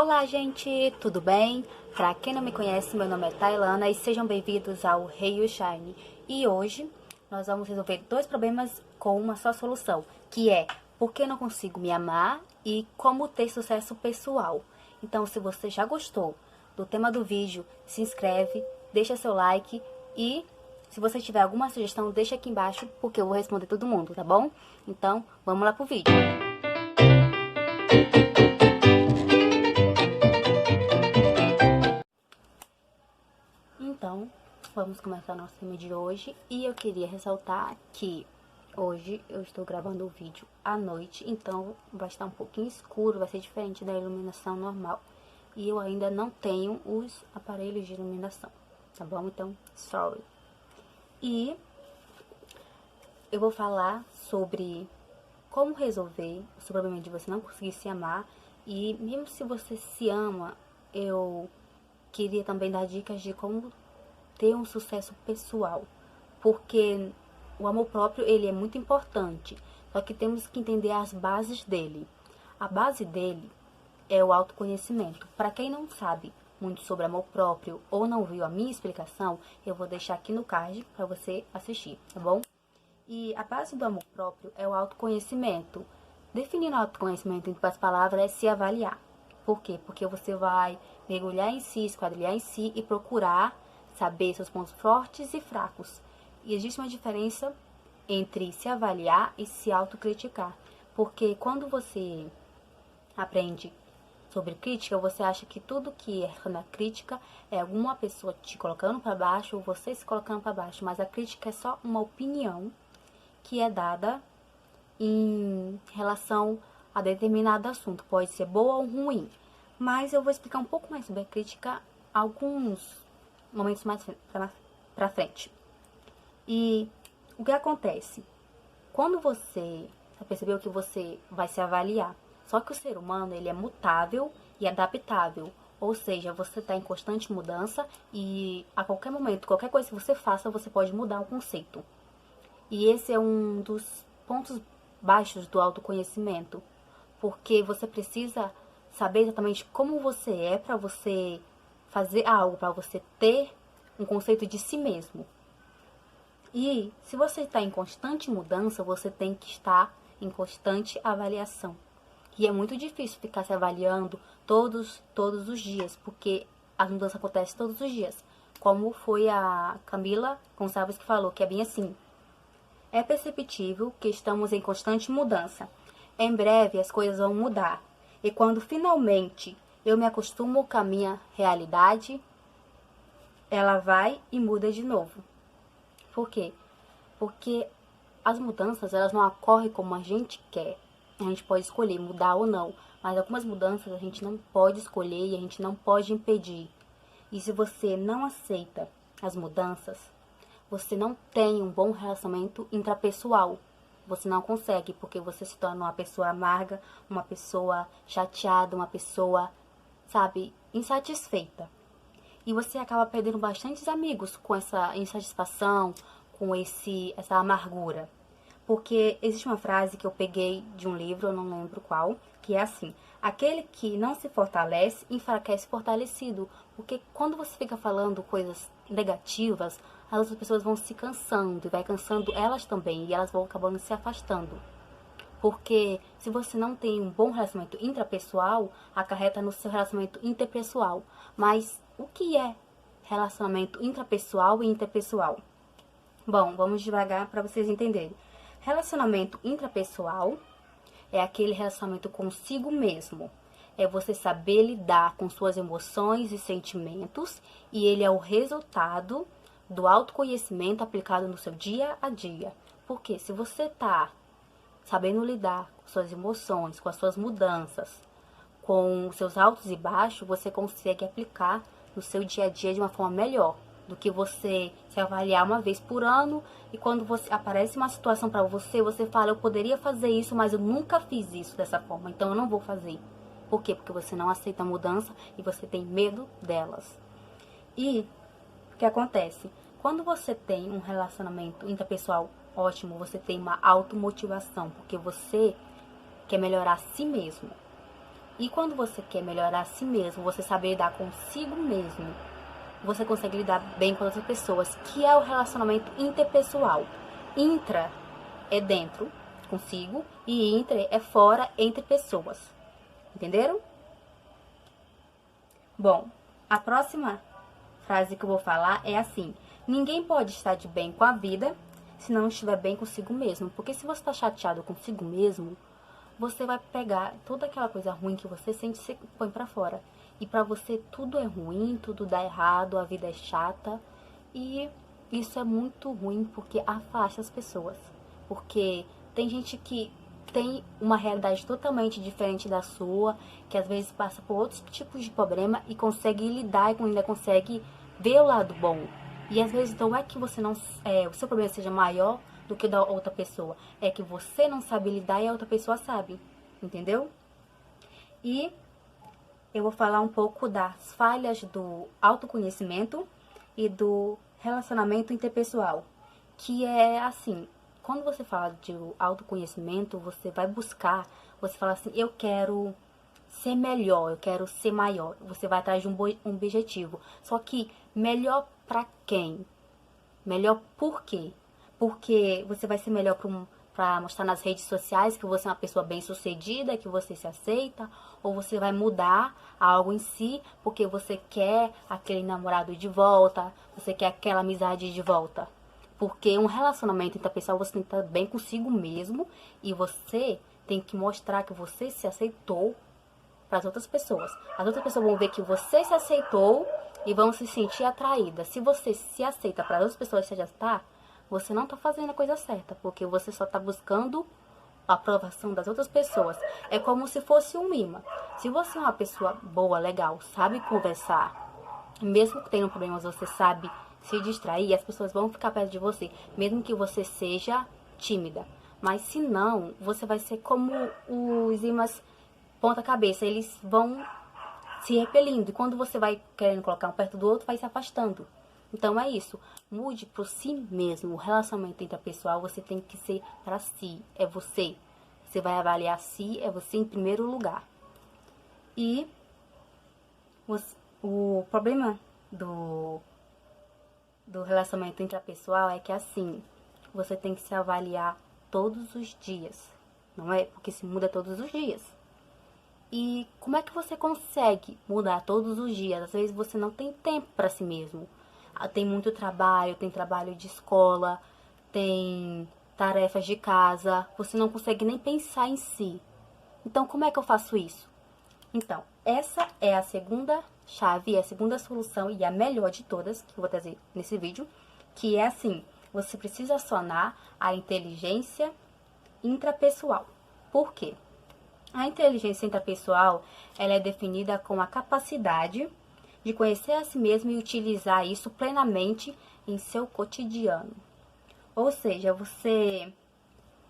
Olá, gente, tudo bem? Pra quem não me conhece, meu nome é Tailana e sejam bem-vindos ao Hey You Shine. E hoje nós vamos resolver dois problemas com uma só solução, que é por que não consigo me amar e como ter sucesso pessoal. Então, se você já gostou do tema do vídeo, se inscreve, deixa seu like e se você tiver alguma sugestão, deixa aqui embaixo porque eu vou responder todo mundo, tá bom? Então, vamos lá pro vídeo. Então, vamos começar nosso tema de hoje e eu queria ressaltar que hoje eu estou gravando o vídeo à noite, então vai estar um pouquinho escuro, vai ser diferente da iluminação normal. E eu ainda não tenho os aparelhos de iluminação, tá bom? Então, sorry. E eu vou falar sobre como resolver o problema de você não conseguir se amar. E mesmo se você se ama, eu queria também dar dicas de como ter um sucesso pessoal, porque o amor próprio ele é muito importante, só que temos que entender as bases dele. A base dele é o autoconhecimento. Para quem não sabe muito sobre amor próprio ou não viu a minha explicação, eu vou deixar aqui no card para você assistir, tá bom? E a base do amor próprio é o autoconhecimento. Definindo o autoconhecimento, em outras palavras, é se avaliar. Por quê? Porque você vai mergulhar em si, esquadrilhar em si e procurar saber seus pontos fortes e fracos. E existe uma diferença entre se avaliar e se autocriticar. Porque quando você aprende sobre crítica, você acha que tudo que é na crítica é alguma pessoa te colocando para baixo ou você se colocando para baixo. Mas a crítica é só uma opinião que é dada em relação a determinado assunto. Pode ser boa ou ruim. Mas eu vou explicar um pouco mais sobre a crítica alguns momentos mais pra frente. E o que acontece? Quando você percebeu que você vai se avaliar, só que o ser humano ele é mutável e adaptável. Ou seja, você está em constante mudança e a qualquer momento, qualquer coisa que você faça, você pode mudar o conceito. E esse é um dos pontos baixos do autoconhecimento, porque você precisa saber exatamente como você é para você fazer algo, para você ter um conceito de si mesmo. E se você está em constante mudança, você tem que estar em constante avaliação. E é muito difícil ficar se avaliando todos os dias, porque as mudanças acontecem todos os dias. Como foi a Camila Gonçalves que falou, que é bem assim. É perceptível que estamos em constante mudança. Em breve as coisas vão mudar. E quando finalmente eu me acostumo com a minha realidade, ela vai e muda de novo. Por quê? Porque as mudanças elas não ocorrem como a gente quer. A gente pode escolher mudar ou não. Mas algumas mudanças a gente não pode escolher e a gente não pode impedir. E se você não aceita as mudanças, você não tem um bom relacionamento intrapessoal. Você não consegue, porque você se torna uma pessoa amarga, uma pessoa chateada, uma pessoa, sabe, insatisfeita. E você acaba perdendo bastantes amigos com essa insatisfação, com essa amargura. Porque existe uma frase que eu peguei de um livro, eu não lembro qual, que é assim: aquele que não se fortalece, enfraquece fortalecido. Porque quando você fica falando coisas negativas, as outras pessoas vão se cansando, e vai cansando elas também, e elas vão acabando se afastando. Porque se você não tem um bom relacionamento intrapessoal, acarreta no seu relacionamento interpessoal. Mas o que é relacionamento intrapessoal e interpessoal? Bom, vamos devagar para vocês entenderem. Relacionamento intrapessoal é aquele relacionamento consigo mesmo. É você saber lidar com suas emoções e sentimentos, e ele é o resultado do autoconhecimento aplicado no seu dia a dia. Porque se você está sabendo lidar com suas emoções, com as suas mudanças, com os seus altos e baixos, você consegue aplicar no seu dia a dia de uma forma melhor do que você se avaliar uma vez por ano e quando aparece uma situação para você, você fala, eu poderia fazer isso, mas eu nunca fiz isso dessa forma, então eu não vou fazer. Por quê? Porque você não aceita a mudança e você tem medo delas. E o que acontece? Quando você tem um relacionamento interpessoal ótimo, você tem uma automotivação, porque você quer melhorar a si mesmo. E quando você quer melhorar a si mesmo, você saber lidar consigo mesmo, você consegue lidar bem com outras pessoas, que é o relacionamento interpessoal. Intra é dentro, consigo, e intra é fora, entre pessoas. Entenderam? Bom, a próxima frase que eu vou falar é assim: ninguém pode estar de bem com a vida se não estiver bem consigo mesmo. Porque se você está chateado consigo mesmo, você vai pegar toda aquela coisa ruim que você sente e você põe pra fora. E pra você tudo é ruim, tudo dá errado, a vida é chata. E isso é muito ruim porque afasta as pessoas. Porque tem gente que tem uma realidade totalmente diferente da sua, que às vezes passa por outros tipos de problema e consegue lidar e ainda consegue ver o lado bom. E às vezes não é que você não, o seu problema seja maior do que o da outra pessoa, é que você não sabe lidar e a outra pessoa sabe, entendeu? E eu vou falar um pouco das falhas do autoconhecimento e do relacionamento interpessoal, que é assim: quando você fala de autoconhecimento, você vai buscar, você fala assim, eu quero ser melhor, eu quero ser maior. Você vai atrás de um objetivo. Só que melhor pra quem? Melhor por quê? Porque você vai ser melhor para mostrar nas redes sociais que você é uma pessoa bem-sucedida, que você se aceita, ou você vai mudar algo em si porque você quer aquele namorado de volta, você quer aquela amizade de volta. Porque um relacionamento interpessoal você tem que estar bem consigo mesmo e você tem que mostrar que você se aceitou para as outras pessoas. As outras pessoas vão ver que você se aceitou e vão se sentir atraídas. Se você se aceita para as outras pessoas se aceitar, você não está fazendo a coisa certa, porque você só está buscando a aprovação das outras pessoas. É como se fosse um imã. Se você é uma pessoa boa, legal, sabe conversar, mesmo que tenha problemas, você sabe se distrair, as pessoas vão ficar perto de você, mesmo que você seja tímida. Mas se não, você vai ser como os imãs ponta-cabeça, eles vão se repelindo. E quando você vai querendo colocar um perto do outro, vai se afastando. Então é isso. Mude por si mesmo. O relacionamento interpessoal você tem que ser para si. É você. Você vai avaliar si, é você em primeiro lugar. E o problema do relacionamento intrapessoal é que assim, você tem que se avaliar todos os dias. Não é? Porque se muda todos os dias. E como é que você consegue mudar todos os dias? Às vezes você não tem tempo para si mesmo. Tem muito trabalho, tem trabalho de escola, tem tarefas de casa, você não consegue nem pensar em si. Então, como é que eu faço isso? Então, essa é a segunda chave, a segunda solução e a melhor de todas que eu vou trazer nesse vídeo, que é assim: você precisa acionar a inteligência intrapessoal. Por quê? A inteligência intrapessoal, ela é definida com a capacidade de conhecer a si mesmo e utilizar isso plenamente em seu cotidiano. Ou seja, você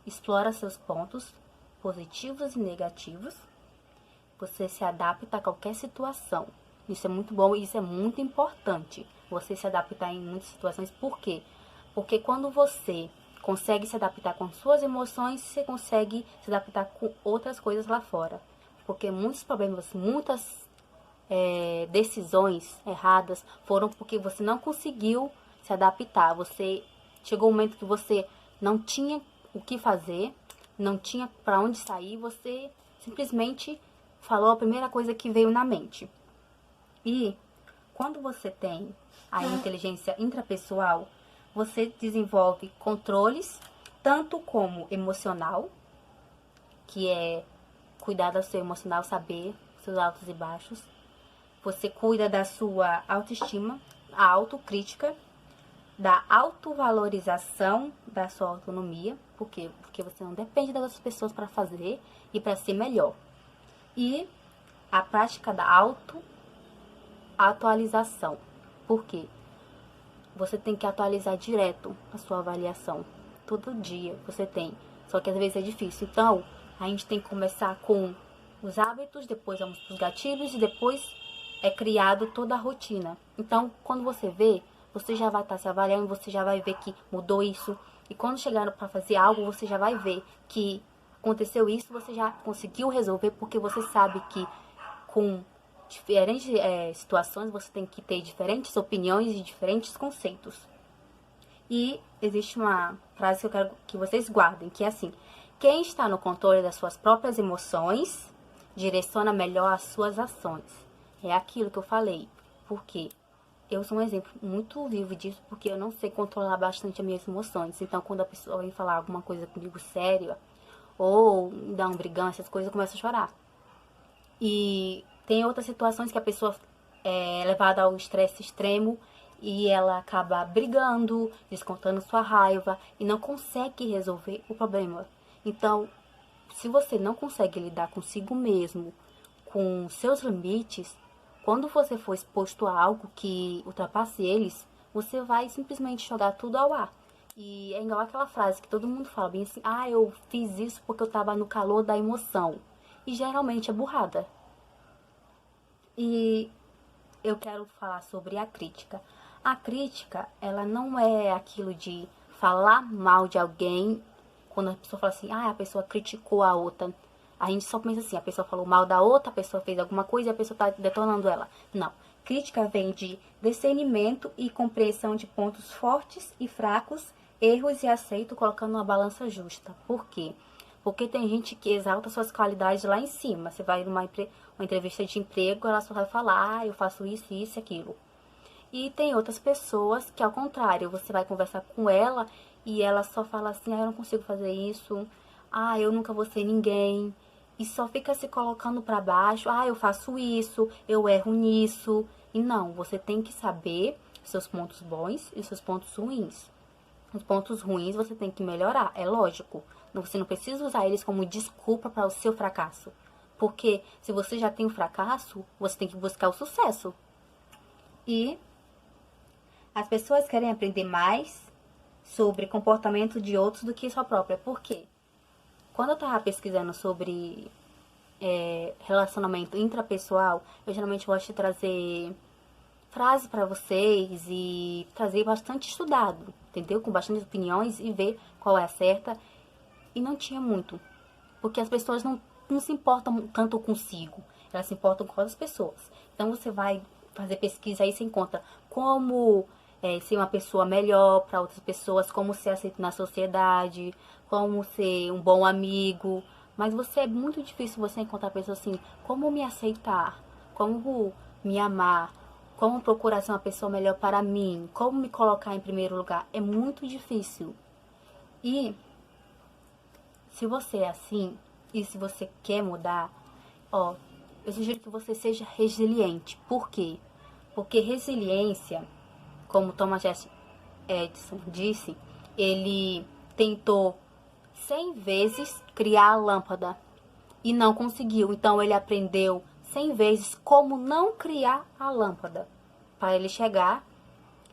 explora seus pontos positivos e negativos, você se adapta a qualquer situação. Isso é muito bom e isso é muito importante. Você se adaptar em muitas situações. Por quê? Porque quando você consegue se adaptar com suas emoções, você consegue se adaptar com outras coisas lá fora. Porque muitos problemas, muitas decisões erradas foram porque você não conseguiu se adaptar. Você chegou um momento que você não tinha o que fazer, não tinha para onde sair, você simplesmente falou a primeira coisa que veio na mente. E quando você tem a inteligência intrapessoal, você desenvolve controles, tanto como emocional, que é cuidar do seu emocional, saber seus altos e baixos. Você cuida da sua autoestima, a autocrítica, da autovalorização da sua autonomia. Por quê? Porque você não depende das outras pessoas para fazer e para ser melhor. E a prática da autoatualização. Por quê? Você tem que atualizar direto a sua avaliação. Todo dia você tem. Só que às vezes é difícil. Então, a gente tem que começar com os hábitos, depois vamos para os gatilhos e depois é criado toda a rotina. Então, quando você vê, você já vai estar se avaliando, você já vai ver que mudou isso. E quando chegar para fazer algo, você já vai ver que Aconteceu isso, você já conseguiu resolver, porque você sabe que com diferentes situações você tem que ter diferentes opiniões e diferentes conceitos. E existe uma frase que eu quero que vocês guardem, que é assim: quem está no controle das suas próprias emoções direciona melhor as suas ações. É aquilo que eu falei. Por quê? Eu sou um exemplo muito vivo disso, porque eu não sei controlar bastante as minhas emoções. Então, quando a pessoa vem falar alguma coisa comigo séria, ou dá um brigão, essas coisas, eu começo a chorar. E tem outras situações que a pessoa é levada ao estresse extremo e ela acaba brigando, descontando sua raiva e não consegue resolver o problema. Então, se você não consegue lidar consigo mesmo, com seus limites, quando você for exposto a algo que ultrapasse eles, você vai simplesmente jogar tudo ao ar. E é igual aquela frase que todo mundo fala bem assim: ah, eu fiz isso porque eu tava no calor da emoção. E geralmente é burrada. E eu quero falar sobre a crítica. A crítica, ela não é aquilo de falar mal de alguém. Quando a pessoa fala assim, ah, a pessoa criticou a outra. A gente só pensa assim, a pessoa falou mal da outra, a pessoa fez alguma coisa e a pessoa está detonando ela. Não. Crítica vem de discernimento e compreensão de pontos fortes e fracos, erros e aceito, colocando uma balança justa. Por quê? Porque tem gente que exalta suas qualidades lá em cima. Você vai numa uma entrevista de emprego, ela só vai falar, ah, eu faço isso, isso e aquilo. E tem outras pessoas que, ao contrário, você vai conversar com ela e ela só fala assim, ah, eu não consigo fazer isso, ah, eu nunca vou ser ninguém. E só fica se colocando para baixo, ah, eu faço isso, eu erro nisso. E não, você tem que saber seus pontos bons e seus pontos ruins. Os pontos ruins você tem que melhorar, é lógico. Você não precisa usar eles como desculpa para o seu fracasso. Porque se você já tem o fracasso, você tem que buscar o sucesso. E as pessoas querem aprender mais sobre comportamento de outros do que sua própria. Por quê? Quando eu estava pesquisando sobre relacionamento intrapessoal, eu geralmente gosto de trazer frases para vocês e trazer bastante estudado, entendeu? Com bastante opiniões e ver qual é a certa. E não tinha muito, porque as pessoas não se importam tanto consigo, elas se importam com outras pessoas. Então você vai fazer pesquisa aí, você encontra como ser uma pessoa melhor para outras pessoas, como ser aceito na sociedade, como ser um bom amigo. Mas você é muito difícil você encontrar pessoas assim, como me aceitar, como me amar, como procurar ser uma pessoa melhor para mim, como me colocar em primeiro lugar. É muito difícil. E se você é assim, e se você quer mudar, ó, eu sugiro que você seja resiliente. Por quê? Porque resiliência, como Thomas Edison disse, ele tentou 100 vezes criar a lâmpada e não conseguiu. Então ele aprendeu 100 vezes como não criar a lâmpada para ele chegar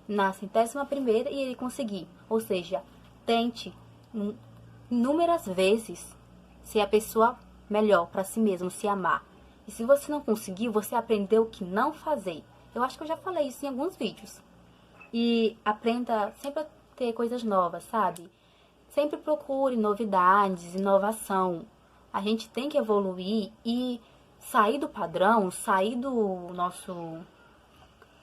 na 100ª e ele conseguir. Ou seja, tente inúmeras vezes ser a pessoa melhor para si mesmo, se amar. E se você não conseguir, você aprendeu o que não fazer. Eu acho que eu já falei isso em alguns vídeos. E aprenda sempre a ter coisas novas, sabe? Sempre procure novidades, inovação. A gente tem que evoluir e sair do padrão, sair do nosso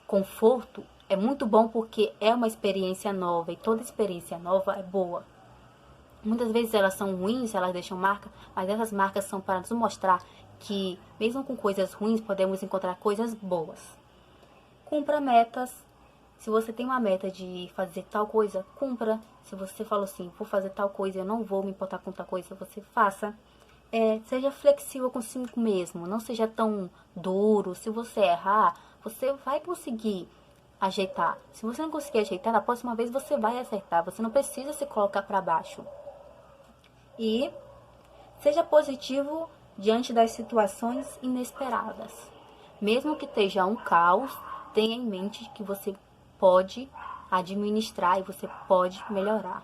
conforto. É muito bom porque é uma experiência nova e toda experiência nova é boa. Muitas vezes elas são ruins, elas deixam marca, mas essas marcas são para nos mostrar que, mesmo com coisas ruins, podemos encontrar coisas boas. Cumpra metas. Se você tem uma meta de fazer tal coisa, cumpra. Se você falou assim, vou fazer tal coisa, eu não vou me importar com tal coisa, você faça. Seja flexível consigo mesmo, não seja tão duro. Se você errar, você vai conseguir ajeitar. Se você não conseguir ajeitar, na próxima vez você vai acertar. Você não precisa se colocar para baixo. E seja positivo diante das situações inesperadas. Mesmo que esteja um caos, tenha em mente que você pode administrar e você pode melhorar.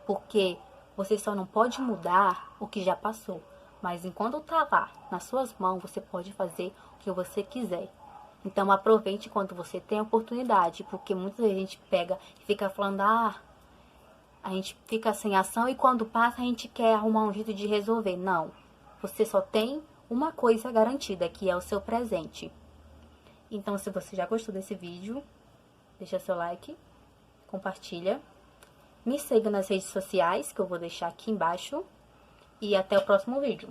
Porque você só não pode mudar o que já passou. Mas enquanto está lá, nas suas mãos, você pode fazer o que você quiser. Então aproveite quando você tem a oportunidade. Porque muita gente pega e fica falando, a gente fica sem ação e quando passa a gente quer arrumar um jeito de resolver. Não, você só tem uma coisa garantida, que é o seu presente. Então, se você já gostou desse vídeo, deixa seu like, compartilha. Me siga nas redes sociais, que eu vou deixar aqui embaixo. E até o próximo vídeo.